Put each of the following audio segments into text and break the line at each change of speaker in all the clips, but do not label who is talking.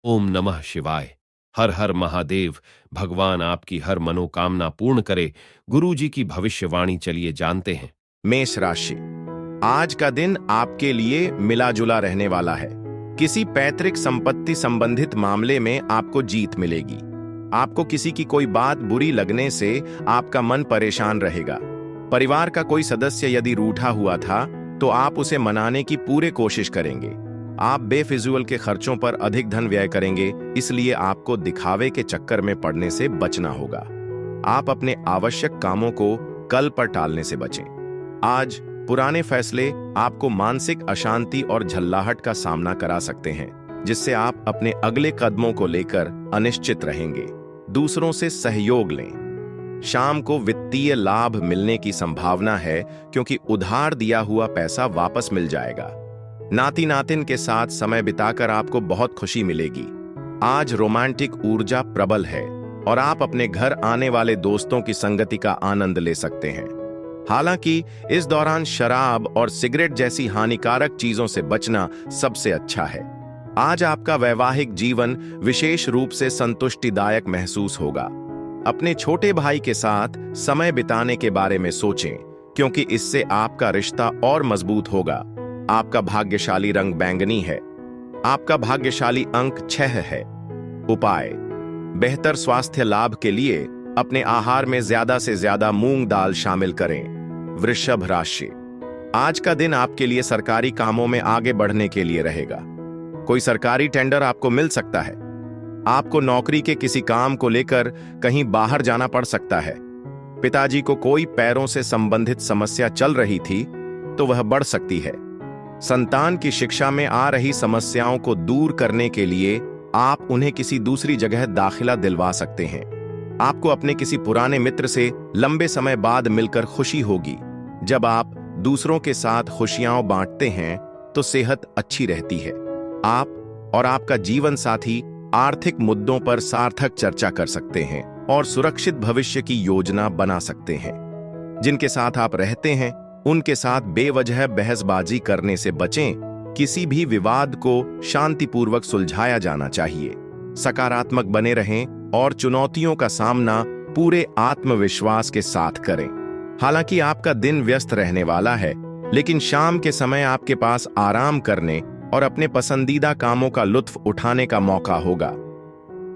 ओम नमः शिवाय। हर हर महादेव। भगवान आपकी हर मनोकामना पूर्ण करे। गुरु जी की भविष्यवाणी चलिए जानते हैं।
मेष राशि। आज का दिन आपके लिए मिला जुला रहने वाला है। किसी पैतृक संपत्ति संबंधित मामले में आपको जीत मिलेगी। आपको किसी की कोई बात बुरी लगने से आपका मन परेशान रहेगा। परिवार का कोई सदस्य यदि रूठा हुआ था तो आप उसे मनाने की पूरी कोशिश करेंगे। आप बेफिजूल के खर्चों पर अधिक धन व्यय करेंगे, इसलिए आपको दिखावे के चक्कर में पड़ने से बचना होगा। आप अपने आवश्यक कामों को कल पर टालने से बचें। आज पुराने फैसले आपको मानसिक अशांति और झल्लाहट का सामना करा सकते हैं, जिससे आप अपने अगले कदमों को लेकर अनिश्चित रहेंगे। दूसरों से सहयोग लें। शाम को वित्तीय लाभ मिलने की संभावना है, क्योंकि उधार दिया हुआ पैसा वापस मिल जाएगा। नाती नातिन के साथ समय बिताकर आपको बहुत खुशी मिलेगी। आज रोमांटिक ऊर्जा प्रबल है और आप अपने घर आने वाले दोस्तों की संगति का आनंद ले सकते हैं। हालांकि इस दौरान शराब और सिगरेट जैसी हानिकारक चीजों से बचना सबसे अच्छा है। आज आपका वैवाहिक जीवन विशेष रूप से संतुष्टिदायक महसूस होगा। अपने छोटे भाई के साथ समय बिताने के बारे में सोचें, क्योंकि इससे आपका रिश्ता और मजबूत होगा। आपका भाग्यशाली रंग बैंगनी है। आपका भाग्यशाली अंक 6 है। उपाय: बेहतर स्वास्थ्य लाभ के लिए अपने आहार में ज्यादा से ज्यादा मूंग दाल शामिल करें। वृषभ राशि। आज का दिन आपके लिए सरकारी कामों में आगे बढ़ने के लिए रहेगा। कोई सरकारी टेंडर आपको मिल सकता है। आपको नौकरी के किसी काम को लेकर कहीं बाहर जाना पड़ सकता है। पिताजी को कोई पैरों से संबंधित समस्या चल रही थी तो वह बढ़ सकती है। संतान की शिक्षा में आ रही समस्याओं को दूर करने के लिए आप उन्हें किसी दूसरी जगह दाखिला दिलवा सकते हैं। आपको अपने किसी पुराने मित्र से लंबे समय बाद मिलकर खुशी होगी। जब आप दूसरों के साथ खुशियां बांटते हैं तो सेहत अच्छी रहती है। आप और आपका जीवन साथी आर्थिक मुद्दों पर सार्थक चर्चा कर सकते हैं और सुरक्षित भविष्य की योजना बना सकते हैं। जिनके साथ आप रहते हैं उनके साथ बेवजह बहसबाजी करने से बचें। किसी भी विवाद को शांतिपूर्वक सुलझाया जाना चाहिए। सकारात्मक बने रहें और चुनौतियों का सामना पूरे आत्मविश्वास के साथ करें। हालांकि आपका दिन व्यस्त रहने वाला है, लेकिन शाम के समय आपके पास आराम करने और अपने पसंदीदा कामों का लुत्फ उठाने का मौका होगा।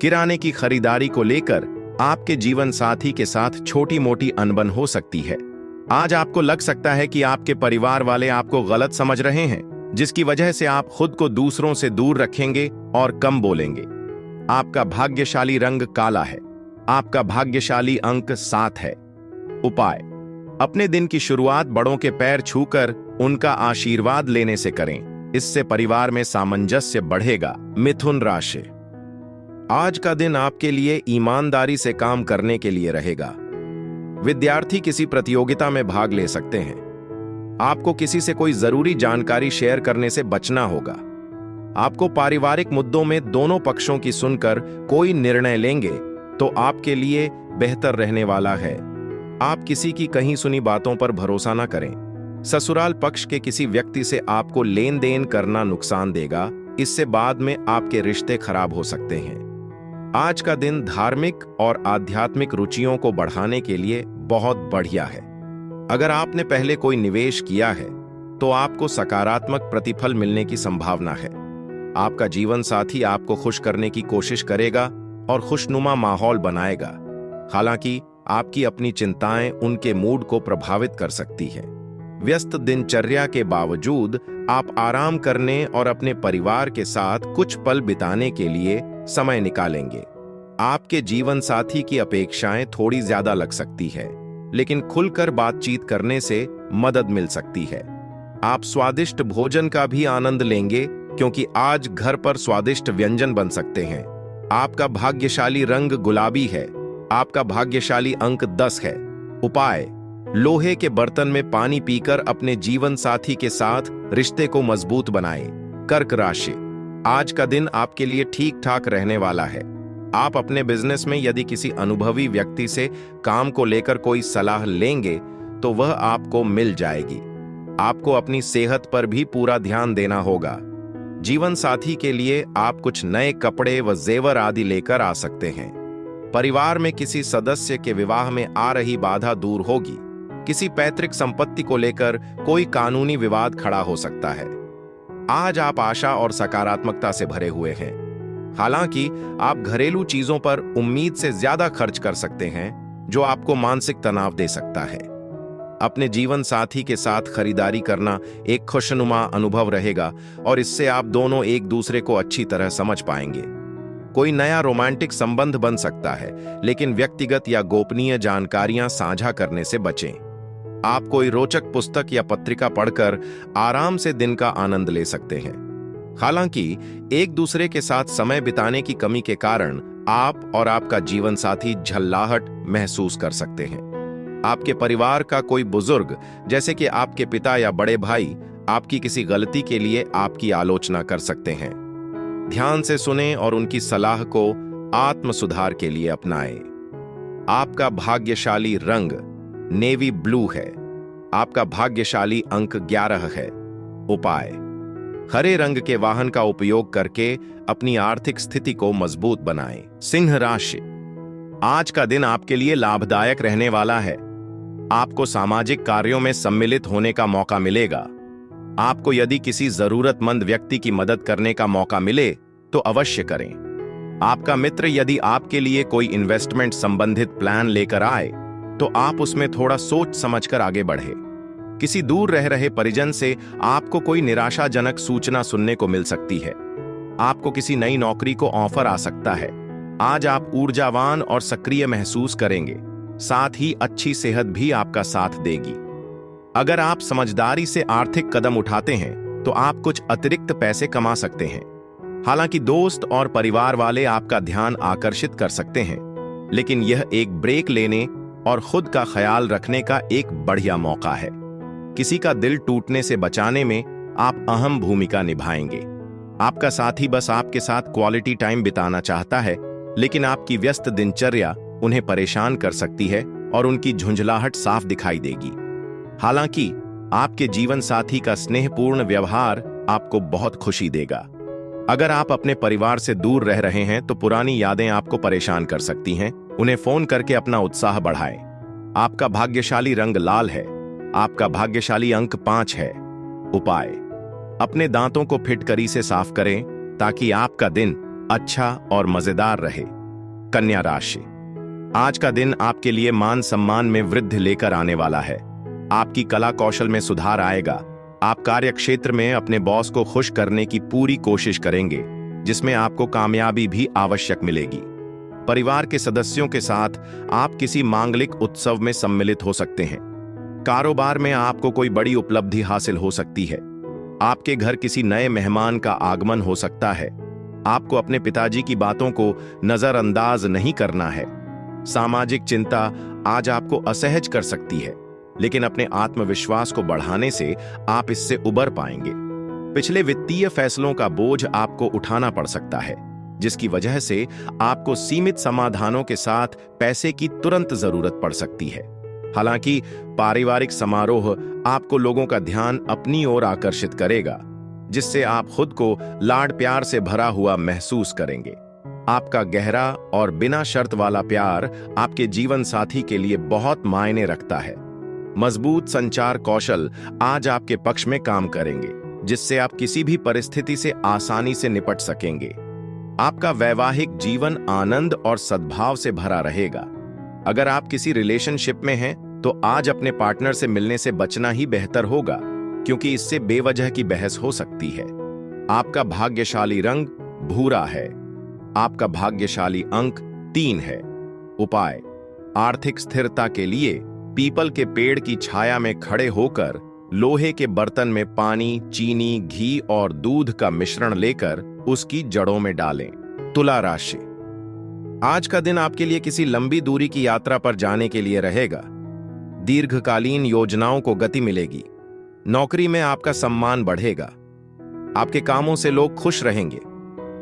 किराने की खरीदारी को लेकर आपके जीवन साथी के साथ छोटी मोटी अनबन हो सकती है। आज आपको लग सकता है कि आपके परिवार वाले आपको गलत समझ रहे हैं, जिसकी वजह से आप खुद को दूसरों से दूर रखेंगे और कम बोलेंगे। आपका भाग्यशाली रंग काला है। आपका भाग्यशाली अंक 7 है। उपाय: अपने दिन की शुरुआत बड़ों के पैर छूकर उनका आशीर्वाद लेने से करें। इससे परिवार में सामंजस्य बढ़ेगा। मिथुन राशि। आज का दिन आपके लिए ईमानदारी से काम करने के लिए रहेगा। विद्यार्थी किसी प्रतियोगिता में भाग ले सकते हैं। आपको किसी से कोई जरूरी जानकारी शेयर करने से बचना होगा। आपको पारिवारिक मुद्दों में दोनों पक्षों की सुनकर कोई निर्णय लेंगे तो आपके लिए बेहतर रहने वाला है। आप किसी की कहीं सुनी बातों पर भरोसा न करें। ससुराल पक्ष के किसी व्यक्ति से आपको लेन देन करना नुकसान देगा। इससे बाद में आपके रिश्ते खराब हो सकते हैं। आज का दिन धार्मिक और आध्यात्मिक रुचियों को बढ़ाने के लिए बहुत बढ़िया है। अगर आपने पहले कोई निवेश किया है तो आपको सकारात्मक प्रतिफल मिलने की संभावना है। आपका जीवन साथी आपको खुश करने की कोशिश करेगा और खुशनुमा माहौल बनाएगा। हालांकि आपकी अपनी चिंताएं उनके मूड को प्रभावित कर सकती हैं। व्यस्त दिनचर्या के बावजूद आप आराम करने और अपने परिवार के साथ कुछ पल बिताने के लिए समय निकालेंगे। आपके जीवन साथी की अपेक्षाएं थोड़ी ज्यादा लग सकती है, लेकिन खुलकर बातचीत करने से मदद मिल सकती है। आप स्वादिष्ट भोजन का भी आनंद लेंगे, क्योंकि आज घर पर स्वादिष्ट व्यंजन बन सकते हैं। आपका भाग्यशाली रंग गुलाबी है। आपका भाग्यशाली अंक 10 है। उपाय: लोहे के बर्तन में पानी पीकर अपने जीवन साथी के साथ रिश्ते को मजबूत बनाएं। कर्क राशि। आज का दिन आपके लिए ठीक ठाक रहने वाला है। आप अपने बिजनेस में यदि किसी अनुभवी व्यक्ति से काम को लेकर कोई सलाह लेंगे तो वह आपको मिल जाएगी। आपको अपनी सेहत पर भी पूरा ध्यान देना होगा। जीवन साथी के लिए आप कुछ नए कपड़े व जेवर आदि लेकर आ सकते हैं। परिवार में किसी सदस्य के विवाह में आ रही बाधा दूर होगी। किसी पैतृक संपत्ति को लेकर कोई कानूनी विवाद खड़ा हो सकता है। आज आप आशा और सकारात्मकता से भरे हुए हैं। हालांकि आप घरेलू चीजों पर उम्मीद से ज्यादा खर्च कर सकते हैं, जो आपको मानसिक तनाव दे सकता है। अपने जीवन साथी के साथ खरीदारी करना एक खुशनुमा अनुभव रहेगा और इससे आप दोनों एक दूसरे को अच्छी तरह समझ पाएंगे। कोई नया रोमांटिक संबंध बन सकता है, लेकिन व्यक्तिगत या गोपनीय जानकारियां साझा करने से बचें। आप कोई रोचक पुस्तक या पत्रिका पढ़कर आराम से दिन का आनंद ले सकते हैं। हालांकि एक दूसरे के साथ समय बिताने की कमी के कारण आप और आपका जीवन साथी झल्लाहट महसूस कर सकते हैं। आपके परिवार का कोई बुजुर्ग, जैसे कि आपके पिता या बड़े भाई, आपकी किसी गलती के लिए आपकी आलोचना कर सकते हैं। ध्यान से सुनें और उनकी सलाह को आत्म सुधार के लिए अपनाएं। आपका भाग्यशाली रंग नेवी ब्लू है। आपका भाग्यशाली अंक 11 है। उपाय: हरे रंग के वाहन का उपयोग करके अपनी आर्थिक स्थिति को मजबूत बनाएं। सिंह राशि, आज का दिन आपके लिए लाभदायक रहने वाला है। आपको सामाजिक कार्यों में सम्मिलित होने का मौका मिलेगा। आपको यदि किसी जरूरतमंद व्यक्ति की मदद करने का मौका मिले तो अवश्य करें। आपका मित्र यदि आपके लिए कोई इन्वेस्टमेंट संबंधित प्लान लेकर आए तो आप उसमें थोड़ा सोच समझकर आगे बढ़े। किसी दूर रह रहे परिजन से आपको कोई निराशाजनक सूचना सुनने को मिल सकती है। आपको किसी नई नौकरी को ऑफर आ सकता है। आज आप ऊर्जावान और सक्रिय महसूस करेंगे। साथ ही अच्छी सेहत भी आपका साथ देगी। अगर आप समझदारी से आर्थिक कदम उठाते हैं तो आप कुछ अतिरिक्त पैसे कमा सकते हैं। हालांकि दोस्त और परिवार वाले आपका ध्यान आकर्षित कर सकते हैं, लेकिन यह एक ब्रेक लेने और खुद का ख्याल रखने का एक बढ़िया मौका है। किसी का दिल टूटने से बचाने में आप अहम भूमिका निभाएंगे। आपका साथी बस आपके साथ क्वालिटी टाइम बिताना चाहता है, लेकिन आपकी व्यस्त दिनचर्या उन्हें परेशान कर सकती है और उनकी झुंझलाहट साफ दिखाई देगी। हालांकि आपके जीवन साथी का स्नेहपूर्ण व्यवहार आपको बहुत खुशी देगा। अगर आप अपने परिवार से दूर रह रहे हैं तो पुरानी यादें आपको परेशान कर सकती हैं। उन्हें फोन करके अपना उत्साह बढ़ाएं। आपका भाग्यशाली रंग लाल है। आपका भाग्यशाली अंक 5 है। उपाय: अपने दांतों को फिटकरी से साफ करें ताकि आपका दिन अच्छा और मजेदार रहे। कन्या राशि, आज का दिन आपके लिए मान सम्मान में वृद्धि लेकर आने वाला है। आपकी कला कौशल में सुधार आएगा। आप कार्य क्षेत्र में अपने बॉस को खुश करने की पूरी कोशिश करेंगे, जिसमें आपको कामयाबी भी आवश्यक मिलेगी। परिवार के सदस्यों के साथ आप किसी मांगलिक उत्सव में सम्मिलित हो सकते हैं। कारोबार में आपको कोई बड़ी उपलब्धि हासिल हो सकती है। आपके घर किसी नए मेहमान का आगमन हो सकता है। आपको अपने पिताजी की बातों को नजरअंदाज नहीं करना है। सामाजिक चिंता आज आपको असहज कर सकती है, लेकिन अपने आत्मविश्वास को बढ़ाने से आप इससे उबर पाएंगे। पिछले वित्तीय फैसलों का बोझ आपको उठाना पड़ सकता है, जिसकी वजह से आपको सीमित समाधानों के साथ पैसे की तुरंत जरूरत पड़ सकती है। हालांकि पारिवारिक समारोह आपको लोगों का ध्यान अपनी ओर आकर्षित करेगा, जिससे आप खुद को लाड प्यार से भरा हुआ महसूस करेंगे। आपका गहरा और बिना शर्त वाला प्यार आपके जीवन साथी के लिए बहुत मायने रखता है। मजबूत संचार कौशल आज आपके पक्ष में काम करेंगे, जिससे आप किसी भी परिस्थिति से आसानी से निपट सकेंगे। आपका वैवाहिक जीवन आनंद और सद्भाव से भरा रहेगा। अगर आप किसी रिलेशनशिप में हैं तो आज अपने पार्टनर से मिलने से बचना ही बेहतर होगा, क्योंकि इससे बेवजह की बहस हो सकती है। आपका भाग्यशाली रंग भूरा है। आपका भाग्यशाली अंक 3 है। उपाय: आर्थिक स्थिरता के लिए पीपल के पेड़ की छाया में खड़े होकर लोहे के बर्तन में पानी, चीनी, घी और दूध का मिश्रण लेकर उसकी जड़ों में डालें। तुला राशि, आज का दिन आपके लिए किसी लंबी दूरी की यात्रा पर जाने के लिए रहेगा। दीर्घकालीन योजनाओं को गति मिलेगी। नौकरी में आपका सम्मान बढ़ेगा। आपके कामों से लोग खुश रहेंगे।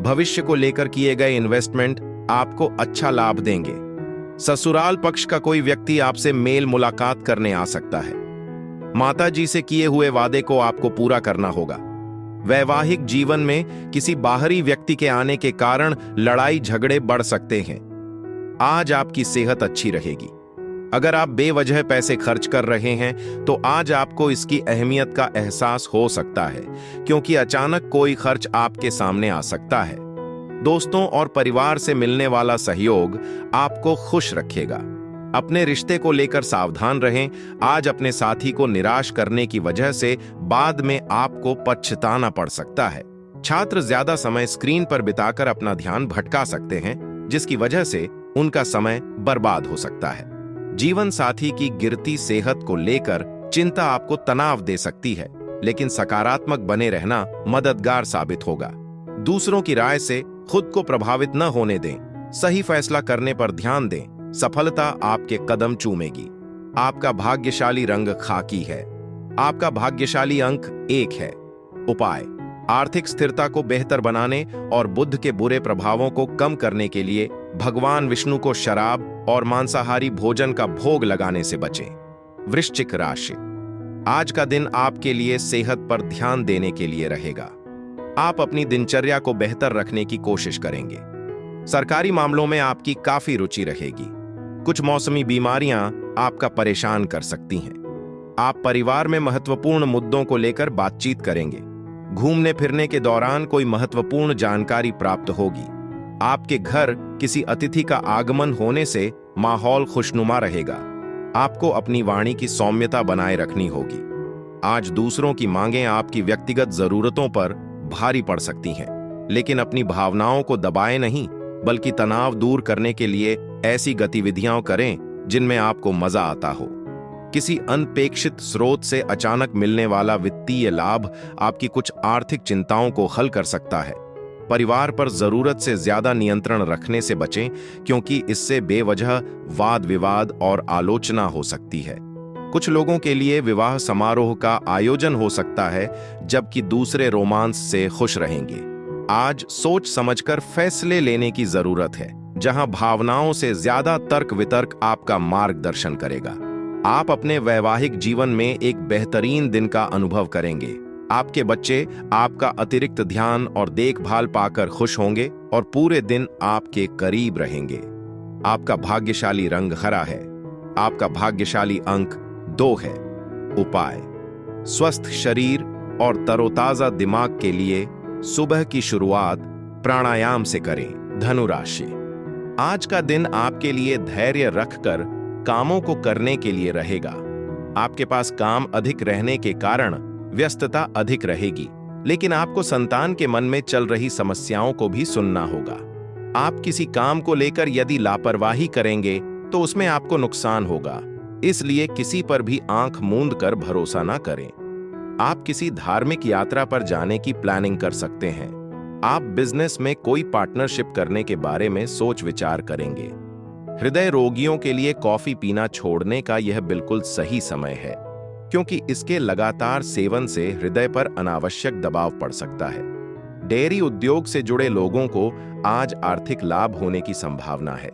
भविष्य को लेकर किए गए इन्वेस्टमेंट आपको अच्छा लाभ देंगे। ससुराल पक्ष का कोई व्यक्ति आपसे मेल मुलाकात करने आ सकता है। माताजी से किए हुए वादे को आपको पूरा करना होगा। वैवाहिक जीवन में किसी बाहरी व्यक्ति के आने के कारण लड़ाई झगड़े बढ़ सकते हैं। आज आपकी सेहत अच्छी रहेगी। अगर आप बेवजह पैसे खर्च कर रहे हैं तो आज आपको इसकी अहमियत का एहसास हो सकता है, क्योंकि अचानक कोई खर्च आपके सामने आ सकता है। दोस्तों और परिवार से मिलने वाला सहयोग आपको खुश रखेगा। अपने रिश्ते को लेकर सावधान रहें। आज अपने साथी को निराश करने की वजह से बाद में आपको पछताना पड़ सकता है। छात्र ज्यादा समय स्क्रीन पर बिताकर अपना ध्यान भटका सकते हैं, जिसकी वजह से उनका समय बर्बाद हो सकता है। जीवन साथी की गिरती सेहत को लेकर चिंता आपको तनाव दे सकती है, लेकिन सकारात्मक बने रहना मददगार साबित होगा। दूसरों की राय से खुद को प्रभावित न होने दें। सही फैसला करने पर ध्यान दें। सफलता आपके कदम चूमेगी। आपका भाग्यशाली रंग खाकी है। आपका भाग्यशाली अंक 1 है। उपाय: आर्थिक स्थिरता को बेहतर बनाने और बुध के बुरे प्रभावों को कम करने के लिए भगवान विष्णु को शराब और मांसाहारी भोजन का भोग लगाने से बचें। वृश्चिक राशि: आज का दिन आपके लिए सेहत पर ध्यान देने के लिए रहेगा। आप अपनी दिनचर्या को बेहतर रखने की कोशिश करेंगे। सरकारी मामलों में आपकी काफी रुचि रहेगी। कुछ मौसमी बीमारियां आपका परेशान कर सकती हैं। आप परिवार में महत्वपूर्ण मुद्दों को लेकर बातचीत करेंगे। घूमने फिरने के दौरान कोई महत्वपूर्ण जानकारी प्राप्त होगी। आपके घर किसी अतिथि का आगमन होने से माहौल खुशनुमा रहेगा। आपको अपनी वाणी की सौम्यता बनाए रखनी होगी। आज दूसरों की मांगें आपकी व्यक्तिगत जरूरतों पर भारी पड़ सकती हैं, लेकिन अपनी भावनाओं को दबाएं नहीं, बल्कि तनाव दूर करने के लिए ऐसी गतिविधियां करें जिनमें आपको मजा आता हो। किसी अनपेक्षित स्रोत से अचानक मिलने वाला वित्तीय लाभ आपकी कुछ आर्थिक चिंताओं को हल कर सकता है। परिवार पर जरूरत से ज्यादा नियंत्रण रखने से बचें, क्योंकि इससे बेवजह वाद विवाद और आलोचना हो सकती है। कुछ लोगों के लिए विवाह समारोह का आयोजन हो सकता है, जबकि दूसरे रोमांस से खुश रहेंगे। आज सोच समझकर फैसले लेने की जरूरत है, जहां भावनाओं से ज्यादा तर्क वितर्क आपका मार्गदर्शन करेगा। आप अपने वैवाहिक जीवन में एक बेहतरीन दिन का अनुभव करेंगे। आपके बच्चे आपका अतिरिक्त ध्यान और देखभाल पाकर खुश होंगे और पूरे दिन आपके करीब रहेंगे। आपका भाग्यशाली रंग हरा है। आपका भाग्यशाली अंक 2 है। उपाय: स्वस्थ शरीर और तरोताजा दिमाग के लिए सुबह की शुरुआत प्राणायाम से करें। धनु राशि: आज का दिन आपके लिए धैर्य रखकर कामों को करने के लिए रहेगा। आपके पास काम अधिक रहने के कारण व्यस्तता अधिक रहेगी, लेकिन आपको संतान के मन में चल रही समस्याओं को भी सुनना होगा। आप किसी काम को लेकर यदि लापरवाही करेंगे तो उसमें आपको नुकसान होगा, इसलिए किसी पर भी आंख मूंद कर भरोसा ना करें। आप किसी धार्मिक यात्रा पर जाने की प्लानिंग कर सकते हैं। आप बिजनेस में कोई पार्टनरशिप करने के बारे में सोच विचार करेंगे। हृदय रोगियों के लिए कॉफी पीना छोड़ने का यह बिल्कुल सही समय है, क्योंकि इसके लगातार सेवन से हृदय पर अनावश्यक दबाव पड़ सकता है। डेयरी उद्योग से जुड़े लोगों को आज आर्थिक लाभ होने की संभावना है।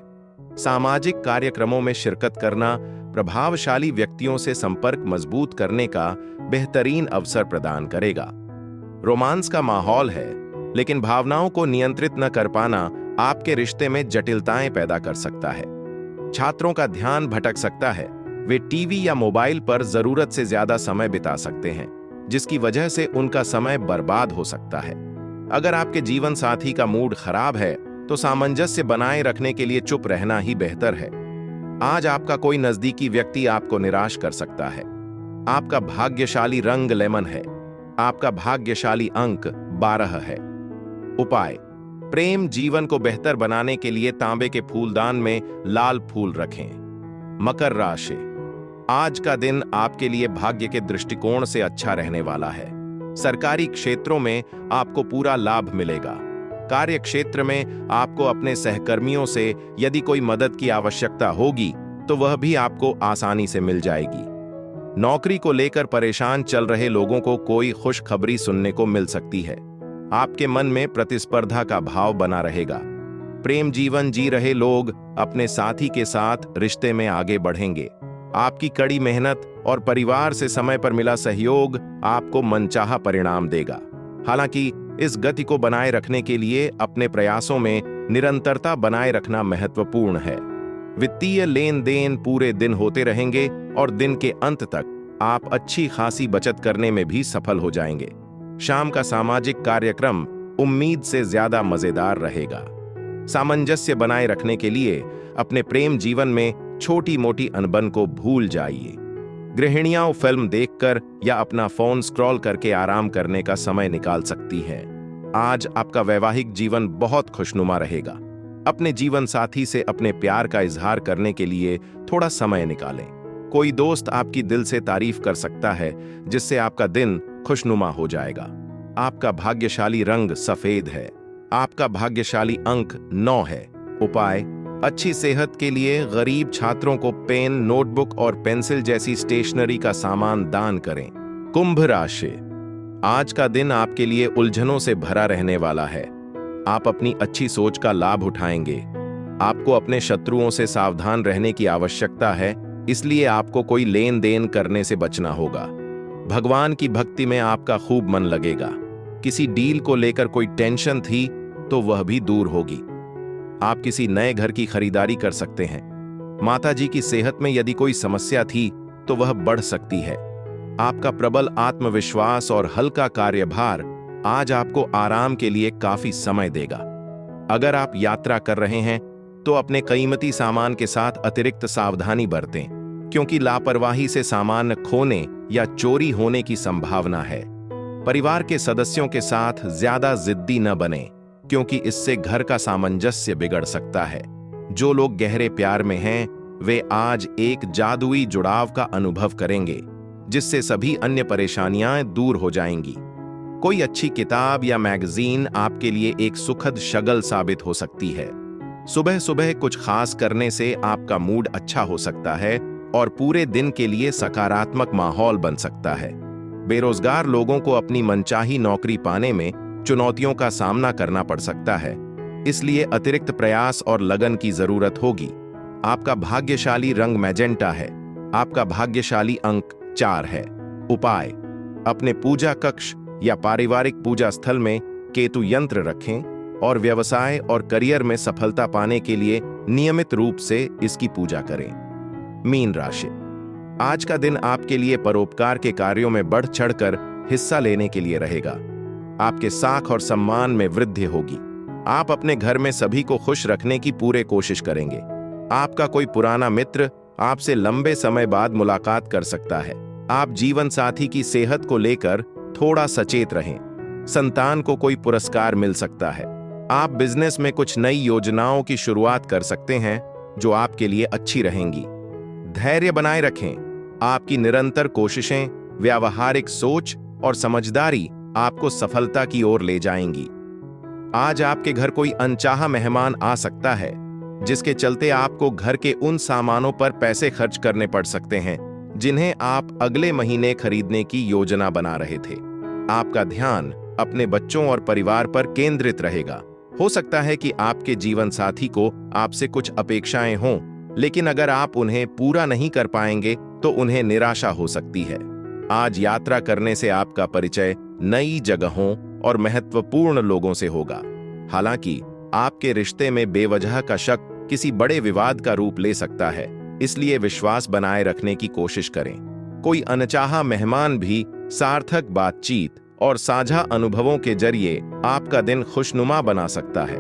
सामाजिक कार्यक्रमों में शिरकत करना प्रभावशाली व्यक्तियों से संपर्क मजबूत करने का बेहतरीन अवसर प्रदान करेगा। रोमांस का माहौल है, लेकिन भावनाओं को नियंत्रित न कर पाना आपके रिश्ते में जटिलताएं पैदा कर सकता है। छात्रों का ध्यान भटक सकता है। वे टीवी या मोबाइल पर जरूरत से ज्यादा समय बिता सकते हैं, जिसकी वजह से उनका समय बर्बाद हो सकता है। अगर आपके जीवन साथी का मूड खराब है तो सामंजस्य बनाए रखने के लिए चुप रहना ही बेहतर है। आज आपका कोई नजदीकी व्यक्ति आपको निराश कर सकता है। आपका भाग्यशाली रंग लेमन है। आपका भाग्यशाली अंक 12 है। उपाय: प्रेम जीवन को बेहतर बनाने के लिए तांबे के फूलदान में लाल फूल रखें। मकर राशि: आज का दिन आपके लिए भाग्य के दृष्टिकोण से अच्छा रहने वाला है। सरकारी क्षेत्रों में आपको पूरा लाभ मिलेगा। कार्य क्षेत्र में आपको अपने सहकर्मियों से यदि कोई मदद की आवश्यकता होगी तो वह भी आपको आसानी से मिल जाएगी। नौकरी को लेकर परेशान चल रहे लोगों को कोई खुशखबरी सुनने को मिल सकती है। आपके मन में प्रतिस्पर्धा का भाव बना रहेगा। प्रेम जीवन जी रहे लोग अपने साथी के साथ रिश्ते में आगे बढ़ेंगे। आपकी कड़ी मेहनत और परिवार से समय पर मिला सहयोग आपको मनचाहा परिणाम देगा। हालांकि इस गति को बनाए रखने के लिए अपने प्रयासों में निरंतरता बनाए रखना महत्वपूर्ण है। वित्तीय लेन देन पूरे दिन होते रहेंगे और दिन के अंत तक आप अच्छी खासी बचत करने में भी सफल हो जाएंगे। शाम का सामाजिक कार्यक्रम उम्मीद से ज्यादा मजेदार रहेगा। सामंजस्य बनाए रखने के लिए अपने प्रेम जीवन में छोटी मोटी अनबन को भूल जाइए। गृहिणियां फिल्म देखकर या अपना फोन स्क्रॉल करके आराम करने का समय निकाल सकती हैं। आज आपका वैवाहिक जीवन बहुत खुशनुमा रहेगा। अपने जीवन साथी से अपने प्यार का इजहार करने के लिए थोड़ा समय निकालें। कोई दोस्त आपकी दिल से तारीफ कर सकता है, जिससे आपका दिन खुशनुमा हो जाएगा। आपका भाग्यशाली रंग सफेद है। आपका भाग्यशाली अंक 9 है। उपाय: अच्छी सेहत के लिए गरीब छात्रों को पेन, नोटबुक और पेंसिल जैसी स्टेशनरी का सामान दान करें। कुंभ राशि, आज का दिन आपके लिए उलझनों से भरा रहने वाला है। आप अपनी अच्छी सोच का लाभ उठाएंगे। आपको अपने शत्रुओं से सावधान रहने की आवश्यकता है, इसलिए आपको कोई लेन देन करने से बचना होगा। भगवान की भक्ति में आपका खूब मन लगेगा। किसी डील को लेकर कोई टेंशन थी तो वह भी दूर होगी। आप किसी नए घर की खरीदारी कर सकते हैं। माताजी की सेहत में यदि कोई समस्या थी तो वह बढ़ सकती है। आपका प्रबल आत्मविश्वास और हल्का कार्यभार आज आपको आराम के लिए काफी समय देगा। अगर आप यात्रा कर रहे हैं तो अपने कीमती सामान के साथ अतिरिक्त सावधानी बरतें, क्योंकि लापरवाही से सामान खोने या चोरी होने की संभावना है। परिवार के सदस्यों के साथ ज्यादा जिद्दी न बने, क्योंकि इससे घर का सामंजस्य बिगड़ सकता है। जो लोग गहरे प्यार में हैं, वे आज एक जादुई जुड़ाव का अनुभव करेंगे, जिससे सभी अन्य परेशानियां दूर हो जाएंगी। कोई अच्छी किताब या मैगजीन आपके लिए एक सुखद शगल साबित हो सकती है। सुबह सुबह कुछ खास करने से आपका मूड अच्छा हो सकता है और पूरे दिन के लिए सकारात्मक माहौल बन सकता है। बेरोजगार लोगों को अपनी मनचाही नौकरी पाने में चुनौतियों का सामना करना पड़ सकता है, इसलिए अतिरिक्त प्रयास और लगन की जरूरत होगी। आपका भाग्यशाली रंग मैजेंटा है। आपका भाग्यशाली अंक 4 है। उपाय: अपने पूजा कक्ष या पारिवारिक पूजा स्थल में केतु यंत्र रखें और व्यवसाय और करियर में सफलता पाने के लिए नियमित रूप से इसकी पूजा करें। मीन राशि, आज का दिन आपके लिए परोपकार के कार्यों में बढ़ चढ़कर हिस्सा लेने के लिए रहेगा। आपके साख और सम्मान में वृद्धि होगी। आप अपने घर में सभी को खुश रखने की पूरे कोशिश करेंगे। आपका कोई पुराना मित्र आपसे लंबे समय बाद मुलाकात कर सकता है। आप जीवन साथी की सेहत को लेकर थोड़ा सचेत रहें। संतान को कोई पुरस्कार मिल सकता है। आप बिजनेस में कुछ नई योजनाओं की शुरुआत कर सकते हैं, जो आपके लिए अच्छी रहेंगी। धैर्य बनाए रखें। आपकी निरंतर कोशिशें, व्यावहारिक सोच और समझदारी आपको सफलता की ओर ले जाएंगी। आज आपके घर कोई अनचाहा मेहमान आ सकता है, जिसके चलते आपको घर के उन सामानों पर पैसे खर्च करने पड़ सकते हैं जिन्हें आप अगले महीने खरीदने की योजना बना रहे थे। आपका ध्यान अपने बच्चों और परिवार पर केंद्रित रहेगा। हो सकता है कि आपके जीवन साथी को आपसे कुछ अपेक्षाएं हों, लेकिन अगर आप उन्हें पूरा नहीं कर पाएंगे तो उन्हें निराशा हो सकती है। आज यात्रा करने से आपका परिचय नई जगहों और महत्वपूर्ण लोगों से होगा। हालांकि आपके रिश्ते में बेवजह का शक किसी बड़े विवाद का रूप ले सकता है, इसलिए विश्वास बनाए रखने की कोशिश करें। कोई अनचाहा मेहमान भी सार्थक बातचीत और साझा अनुभवों के जरिए आपका दिन खुशनुमा बना सकता है।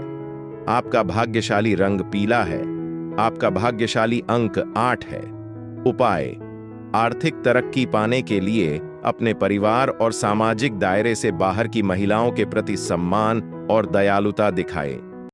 आपका भाग्यशाली रंग पीला है। आपका भाग्यशाली अंक 8 है। उपाय: आर्थिक तरक्की पाने के लिए अपने परिवार और सामाजिक दायरे से बाहर की महिलाओं के प्रति सम्मान और दयालुता दिखाएं।